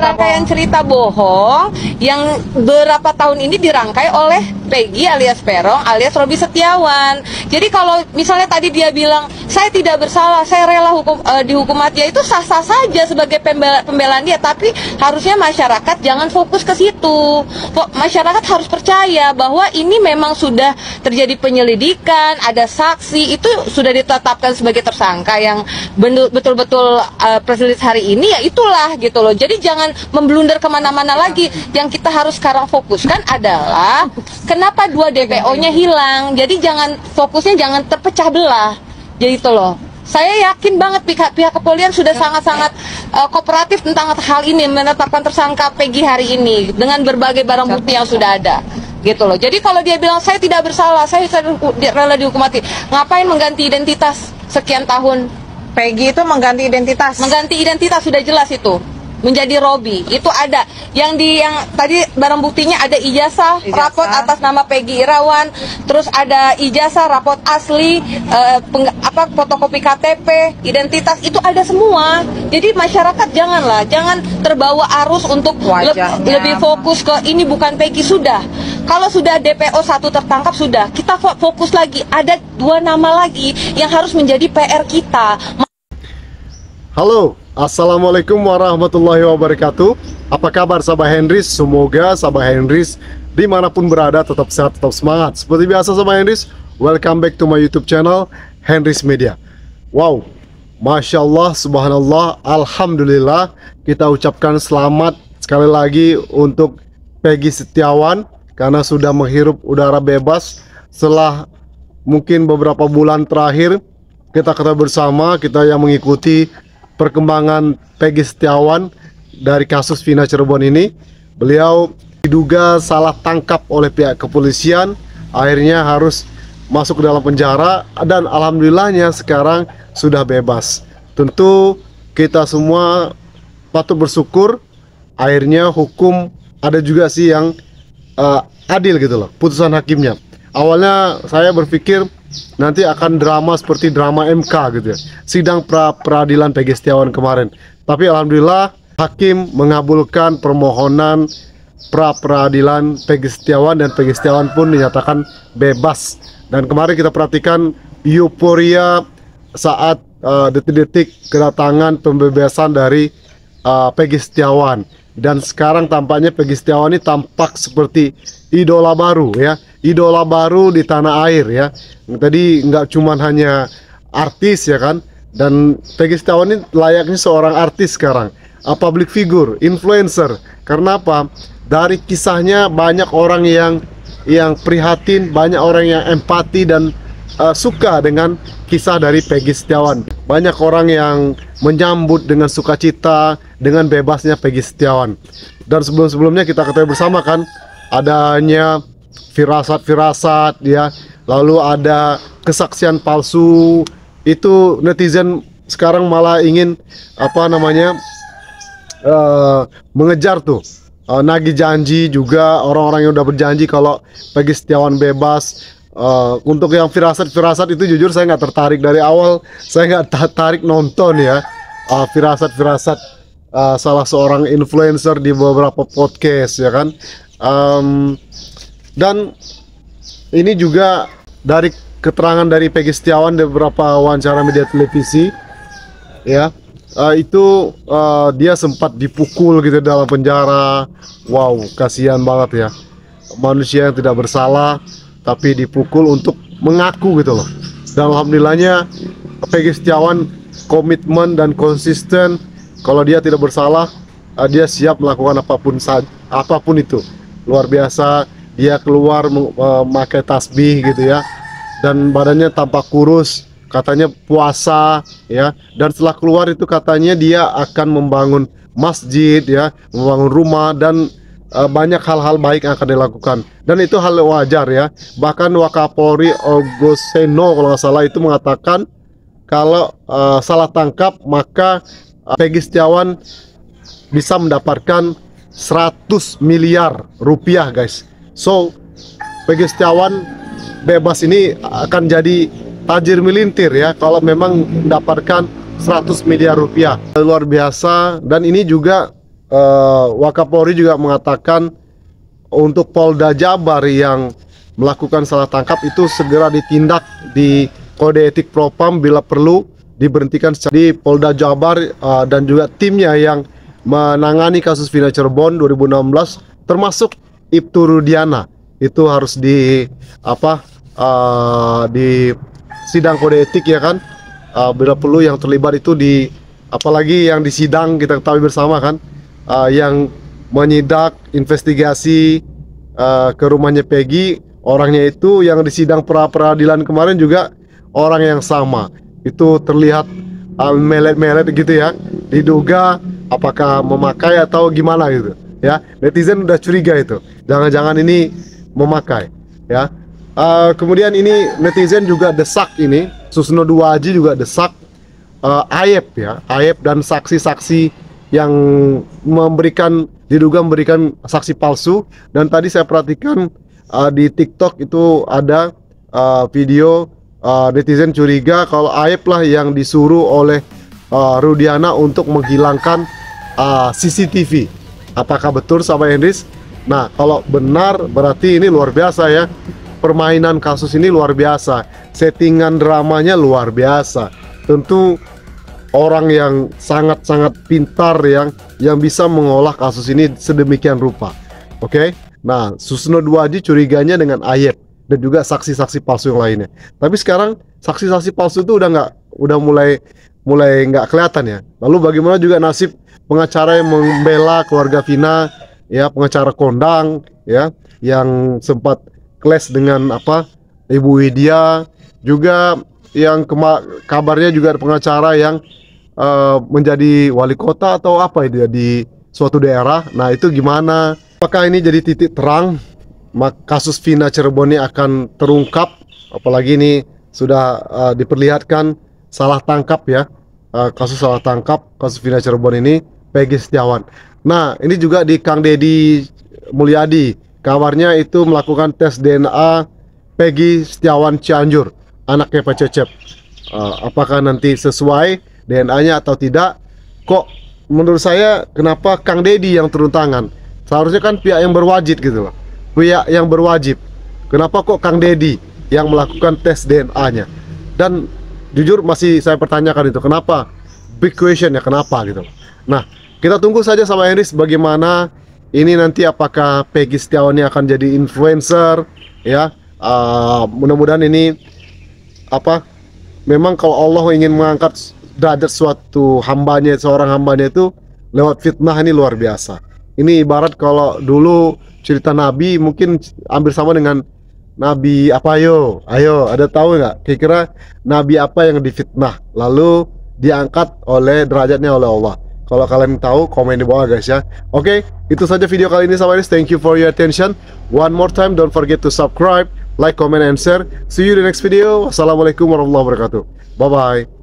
rangkaian cerita bohong yang beberapa tahun ini dirangkai oleh Peggy alias Peron alias Robi Setiawan. Jadi kalau misalnya tadi dia bilang saya tidak bersalah, saya rela dihukum mati, ya itu sah-sah saja sebagai pembelaan dia. Tapi harusnya masyarakat jangan fokus ke situ. Masyarakat harus percaya bahwa ini memang sudah terjadi penyelidikan, ada saksi, itu sudah ditetapkan sebagai tersangka yang betul-betul press release hari ini, ya itulah gitu loh. Jadi jangan memblunder kemana-mana lagi. Yang kita harus sekarang fokuskan adalah kenapa 2 DPO-nya hilang. Jadi fokusnya jangan terpecah belah. Jadi itu loh. Saya yakin banget pihak kepolisian sudah sangat-sangat kooperatif tentang hal ini, menetapkan tersangka Peggy hari ini dengan berbagai barang bukti yang sudah ada. Gitu loh. Jadi kalau dia bilang saya tidak bersalah, saya rela dihukum mati, ngapain mengganti identitas sekian tahun? Peggy itu mengganti identitas. Mengganti identitas sudah jelas itu. Menjadi Robi. Itu ada yang tadi barang buktinya ada ijazah, rapot atas nama Peggy Irawan, terus ada ijazah, rapot asli, fotokopi KTP, identitas, itu ada semua. Jadi masyarakat jangan terbawa arus untuk lebih fokus ke ini bukan Peggy. Sudah. Kalau sudah DPO 1 tertangkap, sudah. Kita fokus lagi. Ada 2 nama lagi yang harus menjadi PR kita. Halo, assalamualaikum warahmatullahi wabarakatuh. Apa kabar sahabat Henrys? Semoga sahabat Henrys dimanapun berada tetap sehat, tetap semangat. Seperti biasa sahabat Henrys, welcome back to my YouTube channel Henrys Media. Wow, Masya Allah, Subhanallah, Alhamdulillah. Kita ucapkan selamat sekali lagi untuk Peggy Setiawan karena sudah menghirup udara bebas setelah mungkin beberapa bulan terakhir. Kita ketahui bersama, kita yang mengikuti perkembangan Peggy Setiawan dari kasus Vina Cirebon ini. Beliau diduga salah tangkap oleh pihak kepolisian, akhirnya harus masuk ke dalam penjara, dan alhamdulillahnya sekarang sudah bebas. Tentu kita semua patut bersyukur, akhirnya hukum ada juga sih yang adil gitu loh, putusan hakimnya. Awalnya saya berpikir nanti akan drama seperti drama MK gitu ya, sidang peradilan Peggy Setiawan kemarin. Tapi alhamdulillah hakim mengabulkan permohonan peradilan Peggy Setiawan, dan Peggy Setiawan pun dinyatakan bebas. Dan kemarin kita perhatikan euforia saat detik-detik kedatangan pembebasan dari Peggy Setiawan. Dan sekarang tampaknya Peggy Setiawan ini tampak seperti idola baru ya, idola baru di tanah air ya. Tadi nggak cuman hanya artis ya kan, dan Peggy Setiawan ini layaknya seorang artis sekarang, public figure, influencer. Karena apa? Dari kisahnya banyak orang yang prihatin, banyak orang yang empati dan suka dengan kisah dari Peggy Setiawan. Banyak orang yang menyambut dengan sukacita dengan bebasnya Peggy Setiawan. Dan sebelum-sebelumnya kita ketahui bersama kan, adanya firasat-firasat ya, lalu ada kesaksian palsu. Itu netizen sekarang malah ingin mengejar tuh, nagih janji juga. Orang-orang yang udah berjanji kalau Peggy Setiawan bebas. Untuk yang firasat-firasat itu jujur saya nggak tertarik. Dari awal saya nggak tertarik nonton ya firasat-firasat salah seorang influencer di beberapa podcast ya kan. Dan ini juga dari keterangan dari Peggy Setiawan di beberapa wawancara media televisi ya, itu dia sempat dipukul gitu dalam penjara. Wow, kasihan banget ya, manusia yang tidak bersalah tapi dipukul untuk mengaku gitu loh. Dan alhamdulillahnya Peggy Setiawan komitmen dan konsisten. Kalau dia tidak bersalah, dia siap melakukan apapun itu. Luar biasa. Dia keluar memakai tasbih gitu ya, dan badannya tampak kurus, katanya puasa ya. Dan setelah keluar itu katanya dia akan membangun masjid ya, membangun rumah, dan banyak hal-hal baik yang akan dilakukan. Dan itu hal wajar ya. Bahkan Wakapolri Ogoseno kalau nggak salah itu mengatakan kalau salah tangkap maka Peggy Setiawan bisa mendapatkan 100 miliar rupiah guys. So Peggy Setiawan bebas ini akan jadi tajir melintir ya kalau memang mendapatkan 100 miliar rupiah. Luar biasa. Dan ini juga Wakapolri juga mengatakan untuk Polda Jabar yang melakukan salah tangkap itu segera ditindak di kode etik Propam, bila perlu diberhentikan di Polda Jabar, dan juga timnya yang menangani kasus Vina Cirebon 2016 termasuk Ibtu Rudiana itu harus di di sidang kode etik ya kan, bila perlu yang terlibat itu apalagi yang di sidang kita ketahui bersama kan, yang menyidak investigasi ke rumahnya Peggy, orangnya itu yang di sidang pra-peradilan kemarin juga orang yang sama. Itu terlihat melet-melet gitu ya, diduga apakah memakai atau gimana gitu ya. Netizen udah curiga itu, jangan-jangan ini memakai ya. Kemudian ini netizen juga desak, ini Susno Duwaji juga desak Ayep ya, Ayep dan saksi-saksi yang diduga memberikan saksi palsu. Dan tadi saya perhatikan di TikTok itu ada video netizen curiga kalau Ayep lah yang disuruh oleh Rudiana untuk menghilangkan CCTV. Apakah betul sahabat Hendris? Nah, kalau benar berarti ini luar biasa ya. Permainan kasus ini luar biasa, settingan dramanya luar biasa. Tentu orang yang sangat-sangat pintar yang bisa mengolah kasus ini sedemikian rupa. Oke? Nah, Susno Duwaji curiganya dengan Ayep dan juga saksi-saksi palsu yang lainnya. Tapi sekarang saksi-saksi palsu itu udah mulai nggak kelihatan ya. Lalu bagaimana juga nasib pengacara yang membela keluarga Vina ya, pengacara kondang ya, yang sempat clash dengan Ibu Widya, juga yang kabarnya juga ada pengacara yang menjadi wali kota atau apa itu ya di suatu daerah. Nah, itu gimana? Apakah ini jadi titik terang kasus Vina Cirebon ini akan terungkap? Apalagi ini sudah diperlihatkan salah tangkap ya, kasus salah tangkap kasus Vina Cirebon ini Peggy Setiawan. Nah, ini juga di Kang Deddy Mulyadi, kabarnya itu melakukan tes DNA Peggy Setiawan Cianjur, anaknya Pak Cecep. Apakah nanti sesuai DNA-nya atau tidak? Kok menurut saya kenapa Kang Deddy yang turun tangan? Seharusnya kan pihak yang berwajib gitu loh, pihak yang berwajib. Kenapa kok Kang Deddy yang melakukan tes DNA-nya? Dan jujur masih saya pertanyakan itu, kenapa? Big question ya, kenapa gitu loh. Nah, kita tunggu saja sama Hendris bagaimana ini nanti, apakah Peggy Setiawan ini akan jadi influencer ya. Mudah-mudahan ini memang kalau Allah ingin mengangkat derajat suatu hambanya, seorang hambanya itu lewat fitnah, ini luar biasa. Ini ibarat kalau dulu cerita Nabi mungkin hampir sama dengan Nabi apa, ayo ada tahu nggak kira-kira Nabi apa yang difitnah lalu diangkat oleh derajatnya oleh Allah? Kalau kalian tahu, komen di bawah guys ya. Oke, itu saja video kali ini sahabat. Thank you for your attention. One more time, don't forget to subscribe, like, comment, and share. See you in the next video. Wassalamualaikum warahmatullahi wabarakatuh. Bye bye.